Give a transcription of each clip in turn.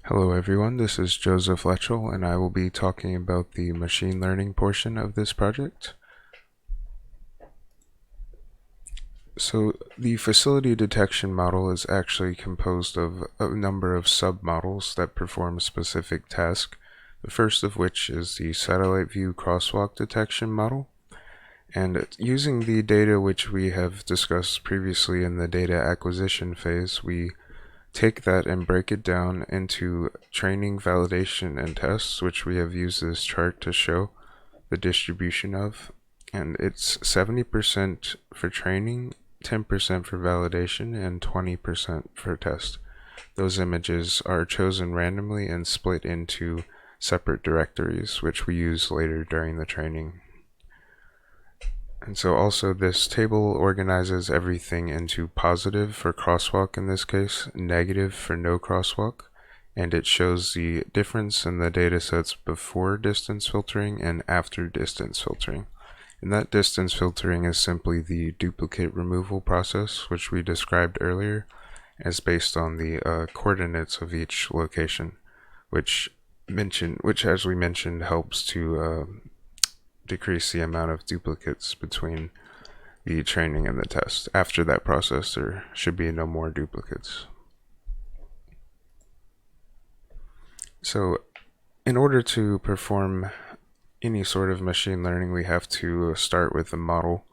Hello everyone, this is Joseph Letchell and I will be talking about the machine learning portion of this project. So the facility detection model is actually composed of a number of sub-models that perform specific tasks, the first of which is the satellite view crosswalk detection model. And using the data which we have discussed previously in the data acquisition phase, we take that and break it down into training, validation, and tests, which we have used this chart to show the distribution of. And it's 70% for training, 10% for validation, and 20% for test. Those images are chosen randomly and split into separate directories, which we use later during the training. And so also this table organizes everything into positive for crosswalk in this case, negative for no crosswalk, and it shows the difference in the data sets before distance filtering and after distance filtering. And that distance filtering is simply the duplicate removal process, which we described earlier, as based on the coordinates of each location, which as we mentioned helps to decrease the amount of duplicates between the training and the test. After that process, there should be no more duplicates. So in order to perform any sort of machine learning, we have to start with a model.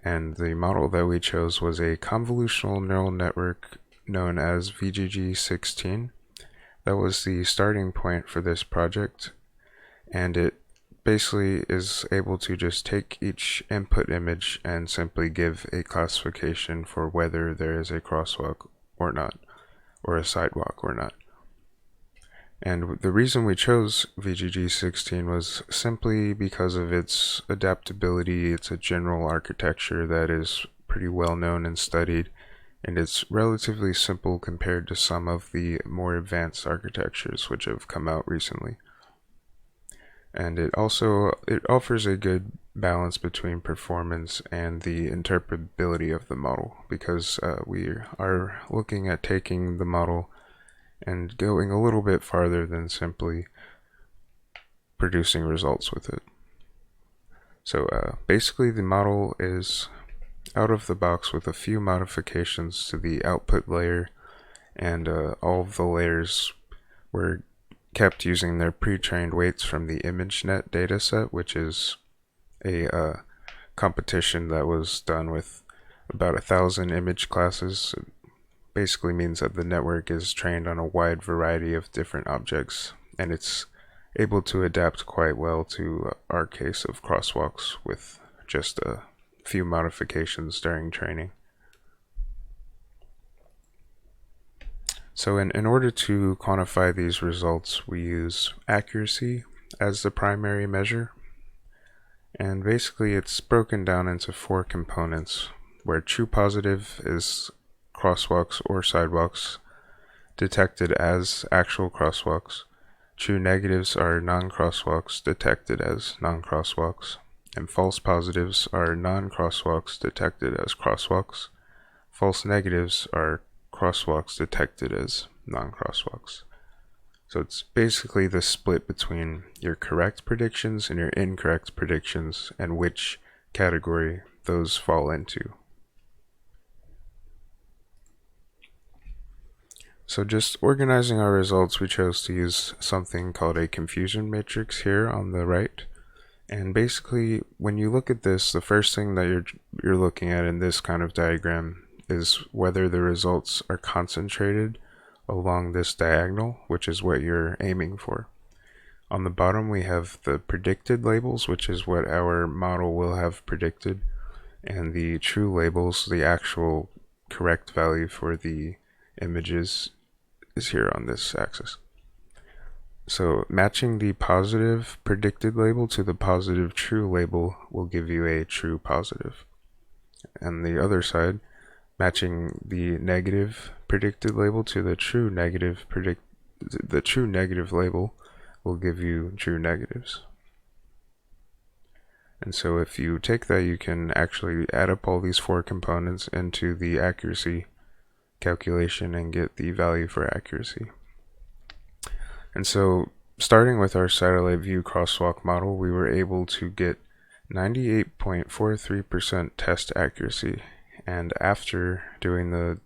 And the model that we chose was a convolutional neural network known as VGG16. That was the starting point for this project. And it basically is able to just take each input image and simply give a classification for whether there is a crosswalk or not, or a sidewalk or not. And the reason we chose VGG16 was simply because of its adaptability. It's a general architecture that is pretty well known and studied, and it's relatively simple compared to some of the more advanced architectures which have come out recently. And it offers a good balance between performance and the interpretability of the model, because we are looking at taking the model and going a little bit farther than simply producing results with it. So basically the model is out of the box with a few modifications to the output layer, and all of the layers were kept using their pre-trained weights from the ImageNet dataset, which is a competition that was done with about 1,000 image classes. It basically means that the network is trained on a wide variety of different objects, and it's able to adapt quite well to our case of crosswalks with just a few modifications during training. So in order to quantify these results, we use accuracy as the primary measure. And basically it's broken down into 4 components, where true positive is crosswalks or sidewalks detected as actual crosswalks. True negatives are non-crosswalks detected as non-crosswalks. And false positives are non-crosswalks detected as crosswalks. False negatives are crosswalks detected as non-crosswalks. So it's basically the split between your correct predictions and your incorrect predictions, and which category those fall into. So just organizing our results, we chose to use something called a confusion matrix here on the right. And basically, when you look at this, the first thing that you're looking at in this kind of diagram is whether the results are concentrated along this diagonal, which is what you're aiming for. On the bottom we have the predicted labels, which is what our model will have predicted, and the true labels, the actual correct value for the images, is here on this axis. So matching the positive predicted label to the positive true label will give you a true positive. And the other side, matching the negative predicted label to the true negative label will give you true negatives. And so if you take that, you can actually add up all these 4 components into the accuracy calculation and get the value for accuracy. And so, starting with our satellite view crosswalk model, we were able to get 98.43% test accuracy. And after doing the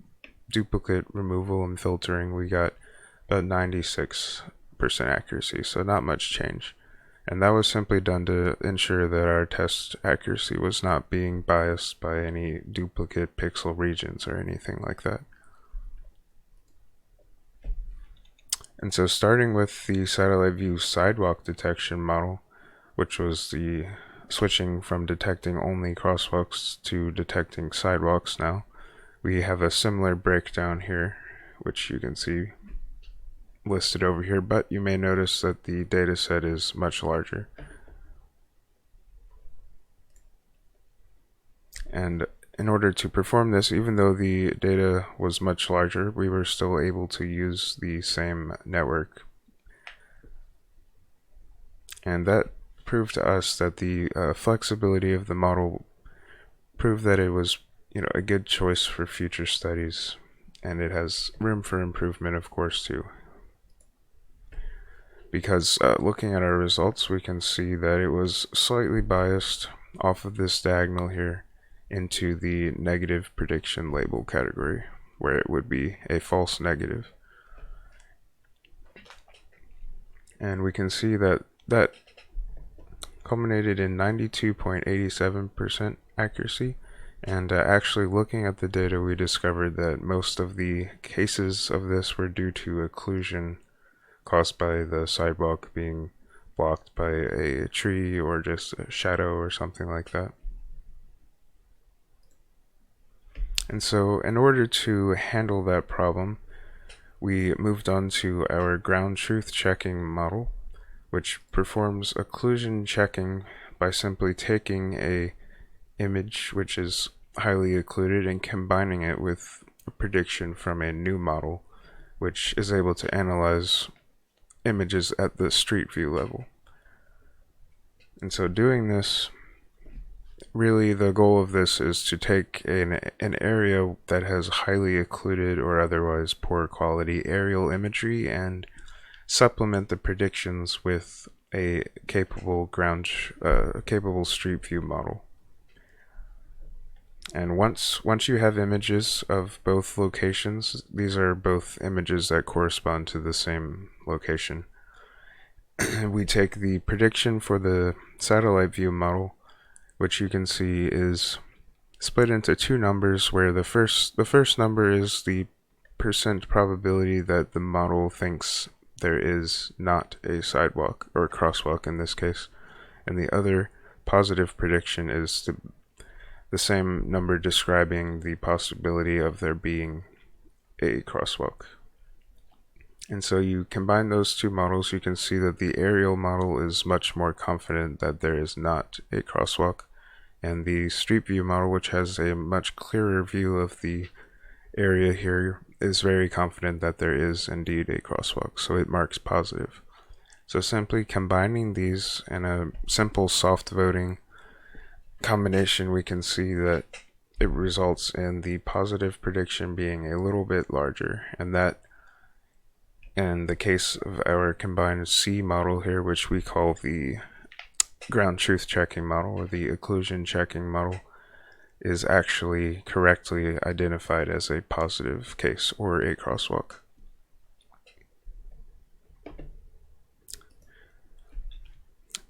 duplicate removal and filtering, we got about 96% accuracy, so not much change. And that was simply done to ensure that our test accuracy was not being biased by any duplicate pixel regions or anything like that. And so starting with the satellite view sidewalk detection model, which was the switching from detecting only crosswalks to detecting sidewalks now, we have a similar breakdown here, which you can see listed over here, but you may notice that the data set is much larger. And in order to perform this, even though the data was much larger, we were still able to use the same network. And that proved to us that the flexibility of the model proved that it was, a good choice for future studies, and it has room for improvement, of course, too. Because looking at our results, we can see that it was slightly biased off of this diagonal here into the negative prediction label category, where it would be a false negative. And we can see that that culminated in 92.87% accuracy. And actually looking at the data, we discovered that most of the cases of this were due to occlusion caused by the sidewalk being blocked by a tree or just a shadow or something like that. And so in order to handle that problem, we moved on to our ground truth checking model, which performs occlusion checking by simply taking a image which is highly occluded and combining it with a prediction from a new model, which is able to analyze images at the street view level. And so doing this, really the goal of this is to take an area that has highly occluded or otherwise poor quality aerial imagery and supplement the predictions with a capable street view model. And once you have images of both locations, these are both images that correspond to the same location. We take the prediction for the satellite view model, which you can see is split into two numbers, where the first number is the percent probability that the model thinks there is not a sidewalk or crosswalk in this case, and the other positive prediction is the same number describing the possibility of there being a crosswalk. And so you combine those two models, you can see that the aerial model is much more confident that there is not a crosswalk, and the street view model, which has a much clearer view of the area here, is very confident that there is indeed a crosswalk, so it marks positive. So simply combining these in a simple soft voting combination, we can see that it results in the positive prediction being a little bit larger, and that in the case of our combined C model here, which we call the ground truth checking model or the occlusion checking model, is actually correctly identified as a positive case or a crosswalk.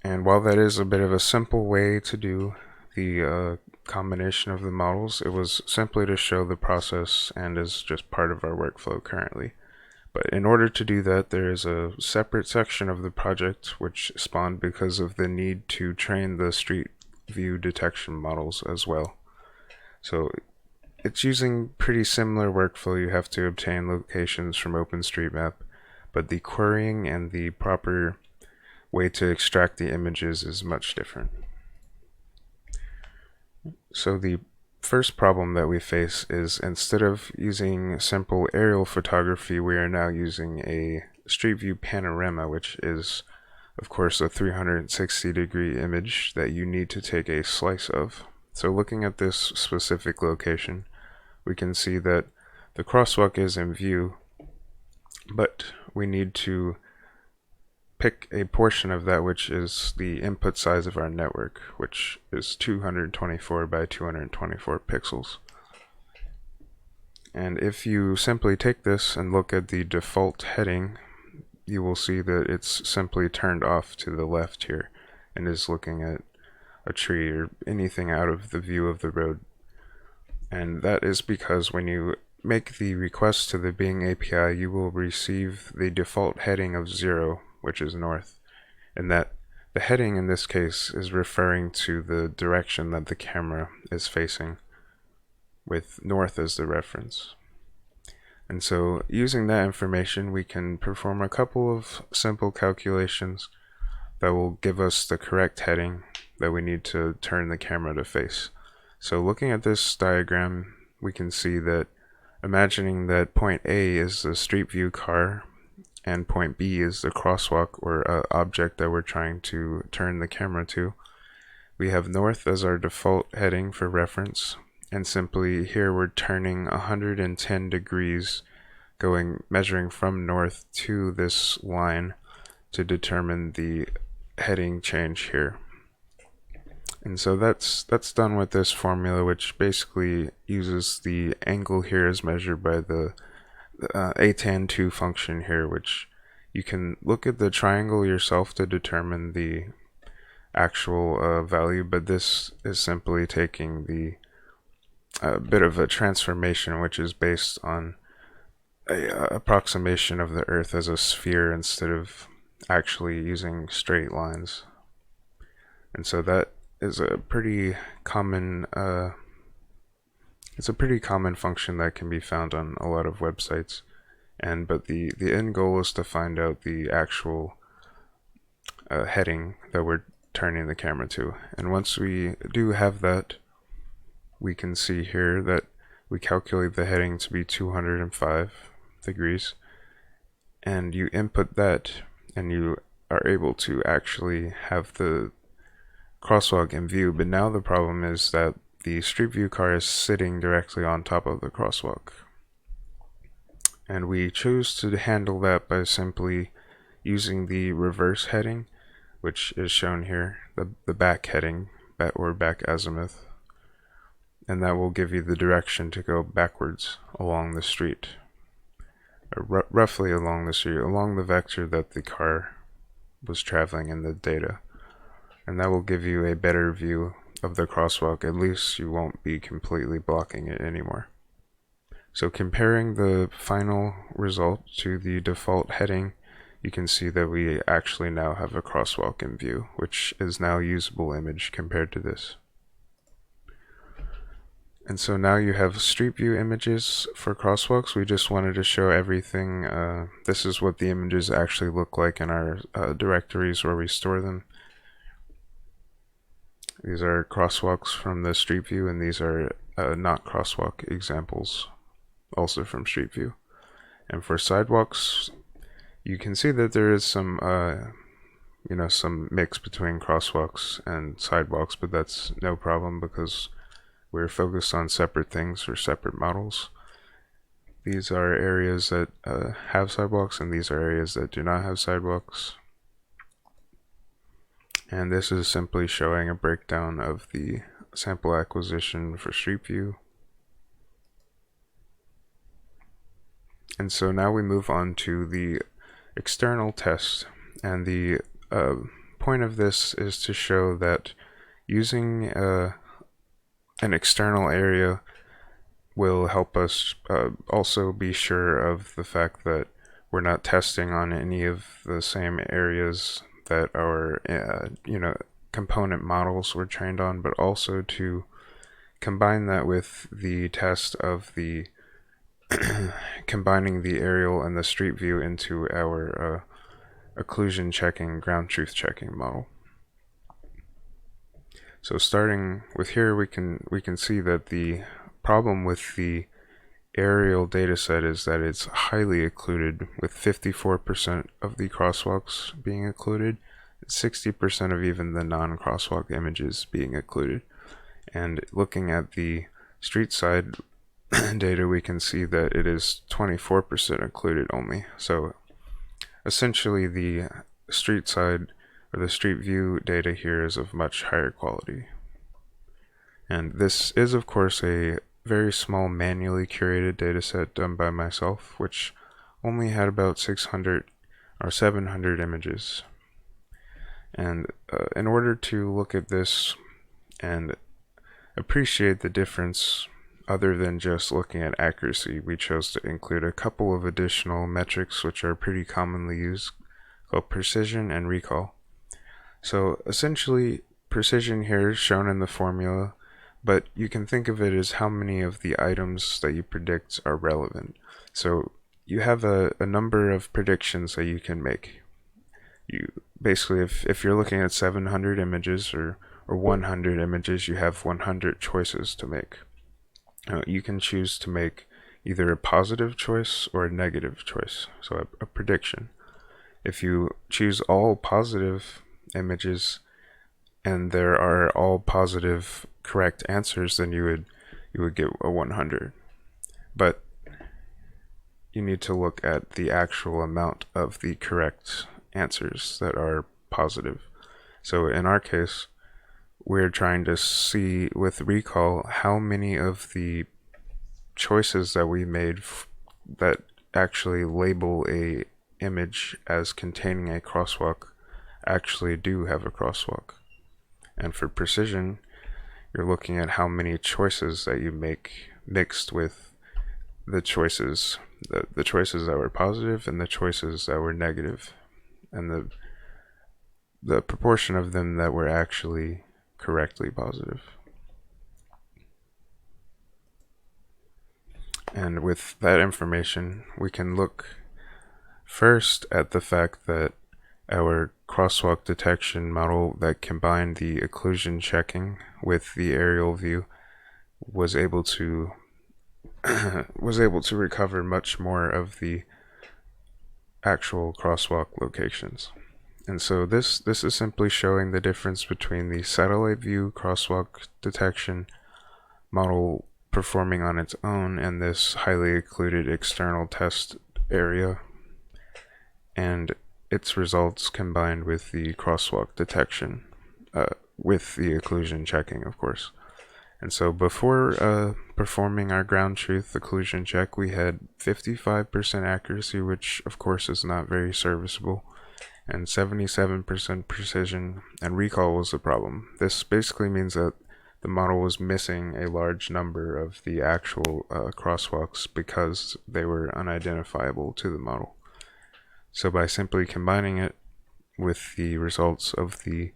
And while that is a bit of a simple way to do the combination of the models, it was simply to show the process and is just part of our workflow currently. But in order to do that, there is a separate section of the project which spawned because of the need to train the street view detection models as well. So it's using pretty similar workflow. You have to obtain locations from OpenStreetMap, but the querying and the proper way to extract the images is much different. So the first problem that we face is, instead of using simple aerial photography, we are now using a street view panorama, which is of course a 360-degree image that you need to take a slice of. So looking at this specific location, we can see that the crosswalk is in view, but we need to pick a portion of that which is the input size of our network, which is 224 by 224 pixels. And if you simply take this and look at the default heading, you will see that it's simply turned off to the left here and is looking at a tree or anything out of the view of the road. And that is because when you make the request to the Bing API, you will receive the default heading of 0, which is north, and that the heading in this case is referring to the direction that the camera is facing, with north as the reference. And so using that information, we can perform a couple of simple calculations that will give us the correct heading that we need to turn the camera to face. So looking at this diagram, we can see that imagining that point A is the street view car and point B is the crosswalk or object that we're trying to turn the camera to, we have north as our default heading for reference, and simply here we're turning 110 degrees measuring from north to this line to determine the heading change here. And so that's done with this formula, which basically uses the angle here as measured by the atan2 function here, which you can look at the triangle yourself to determine the actual value, but this is simply taking the bit of a transformation, which is based on a approximation of the Earth as a sphere instead of actually using straight lines. And so that is a pretty common it's a pretty common function that can be found on a lot of websites. But the end goal is to find out the actual heading that we're turning the camera to. And once we do have that, we can see here that we calculate the heading to be 205 degrees, and you input that and you are able to actually have the crosswalk in view. But now the problem is that the street view car is sitting directly on top of the crosswalk, and we choose to handle that by simply using the reverse heading, which is shown here, the back heading or back azimuth, and that will give you the direction to go backwards along the street, or roughly along the street, along the vector that the car was traveling in the data. And that will give you a better view of the crosswalk. At least you won't be completely blocking it anymore. So comparing the final result to the default heading, you can see that we actually now have a crosswalk in view, which is now a usable image compared to this. And so now you have street view images for crosswalks. We just wanted to show everything. This is what the images actually look like in our directories where we store them. These are crosswalks from the street view, and these are not crosswalk examples, also from street view. And for sidewalks, you can see that there is some some mix between crosswalks and sidewalks, but that's no problem because we're focused on separate things for separate models. These are areas that have sidewalks, and these are areas that do not have sidewalks. And this is simply showing a breakdown of the sample acquisition for street view. And so now we move on to the external test, and the point of this is to show that using an external area will help us also be sure of the fact that we're not testing on any of the same areas that our component models were trained on, but also to combine that with the test of the combining the aerial and the street view into our occlusion checking, ground truth checking model. So starting with here, we can see that the problem with the aerial dataset is that it's highly occluded, with 54% of the crosswalks being occluded, 60% of even the non-crosswalk images being occluded. And looking at the street side data, we can see that it is 24% occluded only. So essentially the street side or the street view data here is of much higher quality. And this is, of course, a very small manually curated dataset done by myself, which only had about 600 or 700 images. And in order to look at this and appreciate the difference, other than just looking at accuracy, we chose to include a couple of additional metrics which are pretty commonly used, called precision and recall. So essentially, precision here is shown in the formula, but you can think of it as how many of the items that you predict are relevant. So you have a number of predictions that you can make. You basically, if you're looking at 700 images or 100 images, you have 100 choices to make. You can choose to make either a positive choice or a negative choice, so a prediction. If you choose all positive images and there are all positive correct answers, then you would get a 100. But you need to look at the actual amount of the correct answers that are positive. So in our case, we're trying to see with recall how many of the choices that we made that actually label a image as containing a crosswalk actually do have a crosswalk. And for precision, you're looking at how many choices that you make mixed with the choices that were positive and the choices that were negative, and the proportion of them that were actually correctly positive. And with that information, we can look first at the fact that our crosswalk detection model that combined the occlusion checking with the aerial view was able to recover much more of the actual crosswalk locations. And so this is simply showing the difference between the satellite view crosswalk detection model performing on its own and this highly occluded external test area, and its results combined with the crosswalk detection, with the occlusion checking, of course. And so before performing our ground truth occlusion check, we had 55% accuracy, which of course is not very serviceable, and 77% precision, and recall was the problem. This basically means that the model was missing a large number of the actual crosswalks because they were unidentifiable to the model. So by simply combining it with the results of the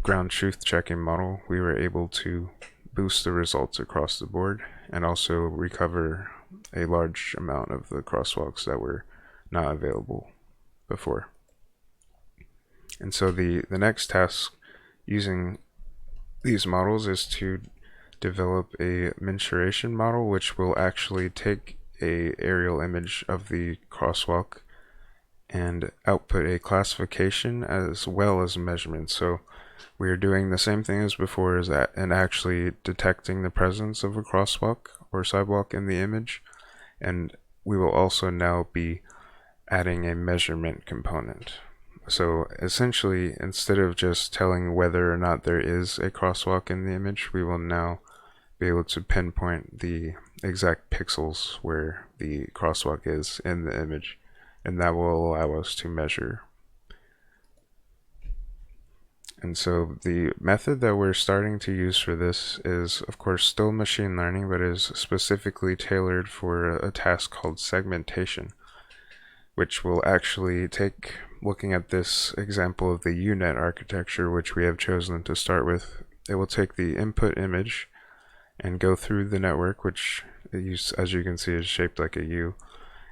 ground truth checking model, we were able to boost the results across the board and also recover a large amount of the crosswalks that were not available before. And so the next task using these models is to develop a mensuration model which will actually take a aerial image of the crosswalk and output a classification as well as measurement. So we are doing the same thing as before, and actually detecting the presence of a crosswalk or sidewalk in the image, and we will also now be adding a measurement component. So essentially, instead of just telling whether or not there is a crosswalk in the image, we will now be able to pinpoint the exact pixels where the crosswalk is in the image, and that will allow us to measure. And so the method that we're starting to use for this is, of course, still machine learning, but is specifically tailored for a task called segmentation, which will actually take, looking at this example of the UNet architecture, which we have chosen to start with, it will take the input image and go through the network, which as you can see is shaped like a U,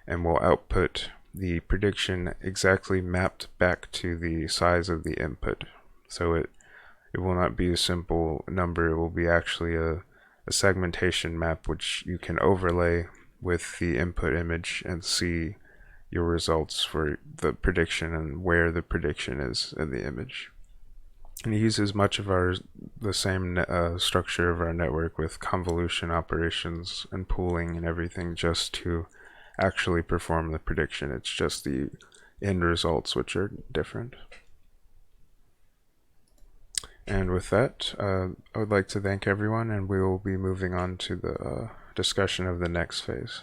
and will output the prediction exactly mapped back to the size of the input. So it will not be a simple number, it will be actually a segmentation map which you can overlay with the input image and see your results for the prediction and where the prediction is in the image. And it uses much of the same structure of our network with convolution operations and pooling and everything just to actually perform the prediction. It's just the end results, which are different. And with that, I would like to thank everyone, and we will be moving on to the discussion of the next phase.